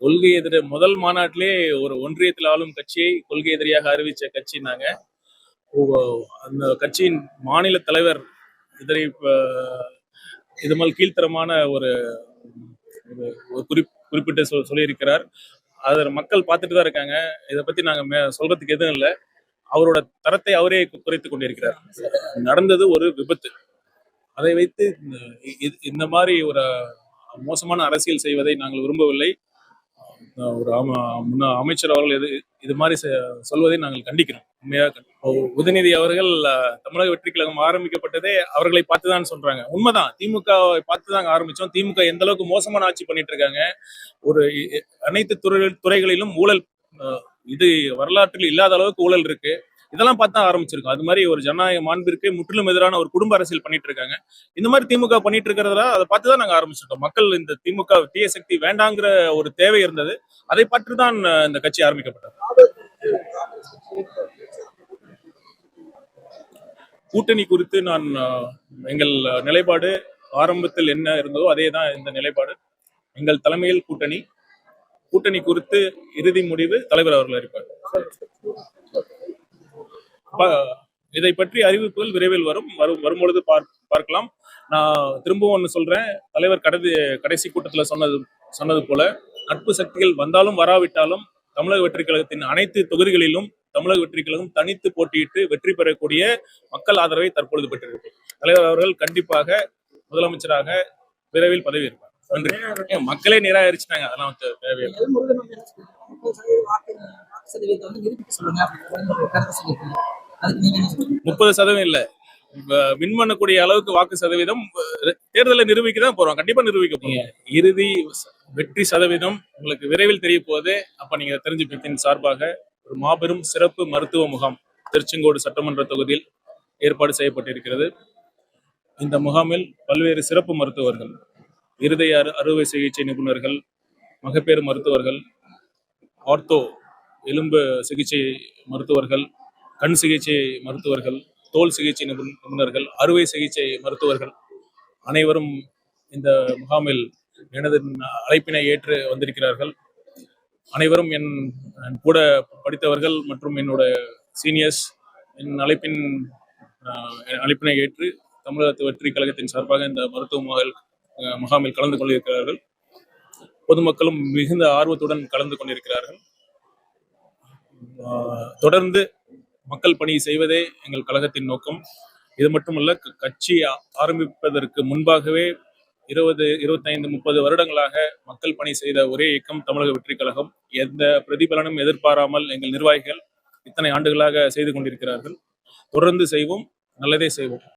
கொள்கை எதிர முதல் மாநாட்டிலே ஒரு ஒன்றியத்தில் ஆளும் கட்சியை கொள்கை எதிரியாக அறிவிச்ச கட்சினாங்க. அந்த கட்சியின் மாநில தலைவர் இதனை இது மாதிரி கீழ்த்தரமான ஒரு குறிப்பிட்டு சொல்லியிருக்கிறார். அதை மக்கள் பார்த்துட்டு தான் இருக்காங்க. இதை பத்தி நாங்க சொல்றதுக்கு எதுவும் இல்லை. அவரோட தரத்தை அவரே குறைத்துக் கொண்டிருக்கிறார். நடந்தது ஒரு விபத்து. அதை வைத்து இந்த மாதிரி ஒரு மோசமான அரசியல் செய்வதை நாங்கள் விரும்பவில்லை. ஒரு அமைச்சர் அவர்கள் இது மாதிரி சொல்வதை நாங்கள் கண்டிக்கிறோம். உண்மையாக உதயநிதி அவர்கள் தமிழக வெற்றி கழகம் ஆரம்பிக்கப்பட்டதே அவர்களை பார்த்துதான் சொல்றாங்க. உண்மைதான், திமுகவை பார்த்துதான் ஆரம்பிச்சோம். திமுக எந்த அளவுக்கு மோசமான ஆட்சி பண்ணிட்டு இருக்காங்க. ஒரு அனைத்து துறைகளிலும் ஊழல், இது வரலாற்றில் இல்லாத அளவுக்கு ஊழல் இருக்கு. இதெல்லாம் பார்த்து தான் ஆரம்பிச்சிருக்கோம். அது மாதிரி ஒரு ஜனநாயக மாண்பிற்கு முற்றிலும் எதிரான ஒரு குடும்ப அரசியல் பண்ணிட்டு இருக்காங்க. இந்த மாதிரி திமுக பண்ணிட்டு இருக்கிறதா அதை பார்த்து தான் நாங்க ஆரம்பிச்சிருக்கோம். மக்கள் இந்த திமுக தீய சக்தி வேண்டாங்கிற ஒரு தேவை இருந்தது. அதை பற்றி தான் இந்த கட்சி ஆரம்பிக்கப்பட்டது. கூட்டணி குறித்து நான் எங்கள் நிலைப்பாடு ஆரம்பத்தில் என்ன இருந்ததோ அதே தான் இந்த நிலைப்பாடு. எங்கள் தலைமையில் கூட்டணி குறித்து இறுதி முடிவு தலைவர் அவர்கள் அறிவிப்பார். இதை பற்றி அறிவிப்புகள் விரைவில் வரும்பொழுது பார்க்கலாம். நான் திரும்பவும் ஒன்று சொல்றேன். தலைவர் கடைசி கூட்டத்தில் சொன்னது போல நட்பு சக்திகள் வந்தாலும் வராவிட்டாலும் தமிழக வெற்றி கழகத்தின் அனைத்து தொகுதிகளிலும் தமிழக வெற்றி கழகம் தனித்து போட்டியிட்டு வெற்றி பெறக்கூடிய மக்கள் ஆதரவை தற்பொழுது பெற்றிருக்கு. தலைவர் அவர்கள் கண்டிப்பாக முதலமைச்சராக விரைவில் பதவி இருப்பார். நன்றி. மக்களே நிராகரிச்சுட்டாங்க, அதெல்லாம் தேவையில்லை. 30% இல்ல, வின் பண்ணக்கூடிய அளவுக்கு வாக்கு சதவீதம் தேர்தலில் நிரூபிக்க தான் போறோம். கண்டிப்பா நிரூபிக்க போறீங்க. இறுதி வெற்றி சதவீதம் உங்களுக்கு விரைவில் தெரிய போகுது. அப்ப நீங்க தெரிஞ்சுக்கிட்டின் சார்பாக ஒரு மாபெரும் சிறப்பு மருத்துவ முகாம் திருச்செங்கோடு சட்டமன்ற தொகுதியில் ஏற்பாடு செய்யப்பட்டிருக்கிறது. இந்த முகாமில் பல்வேறு சிறப்பு மருத்துவர்கள், இருதய அறுவை சிகிச்சை நிபுணர்கள், மகப்பேறு மருத்துவர்கள், ஆர்த்தோ எலும்பு சிகிச்சை மருத்துவர்கள், கண் சிகிச்சை மருத்துவர்கள், தோல் சிகிச்சை நிபுணர்கள், அறுவை சிகிச்சை மருத்துவர்கள் அனைவரும் இந்த முகாமில் எனது அழைப்பினை ஏற்று வந்திருக்கிறார்கள். அனைவரும் என் கூட படித்தவர்கள் மற்றும் என்னோட சீனியர்ஸ் என் அழைப்பினை ஏற்று தமிழக வெற்றி கழகத்தின் சார்பாக இந்த மருத்துவ முகாமில் கலந்து கொண்டிருக்கிறார்கள். பொதுமக்களும் மிகுந்த ஆர்வத்துடன் கலந்து கொண்டிருக்கிறார்கள். தொடர்ந்து மக்கள் பணி செய்வதே எங்கள் கழகத்தின் நோக்கம். இது மட்டுமல்ல, கட்சி ஆரம்பிப்பதற்கு முன்பாகவே 25-30 வருடங்களாக மக்கள் பணி செய்த ஒரே இயக்கம் தமிழக வெற்றி கழகம். எந்த பிரதிபலனும் எதிர்பாராமல் எங்கள் நிர்வாகிகள் இத்தனை ஆண்டுகளாக செய்து கொண்டிருக்கிறார்கள். தொடர்ந்து செய்வோம், நல்லதே செய்வோம்.